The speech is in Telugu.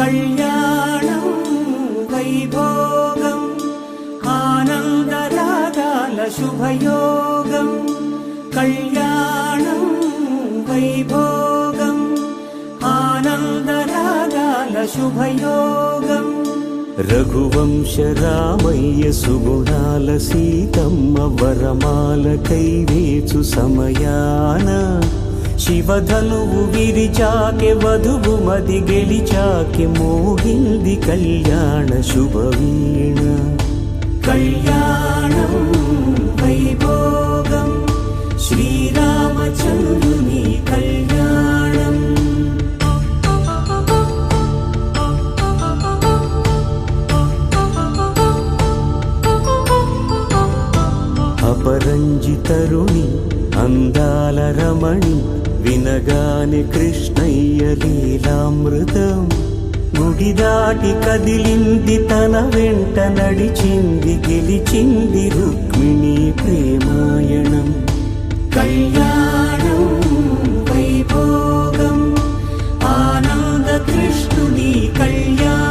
కళ్యాణం వైభోగం ఆనందరాగాల శుభయోగం. కళ్యాణం వైభోగం ఆనందరాగాల శుభయోగం. రఘువంశ రామయ్య సుగుణాల సీతమ్మ వరమాల కైవేచు సమయాన శివధనువు విరిచాకె వధువు మది గెలిచాకె మోగింది కళ్యాణ శుభవీణ. కళ్యాణం వైభోగం శ్రీరామచంద్రుని కళ్యాణం. అపరంజి తరుణి అందాల రమణి వినగానే కృష్ణయ్య లీలామృతం. గుడి దాటి కదిలింది తన వెంట నడిచింది గెలిచింది రుక్మిణి ప్రేమాయణం. కళ్యాణం వైభోగం ఆనంద కృష్ణుని కళ్యాణం.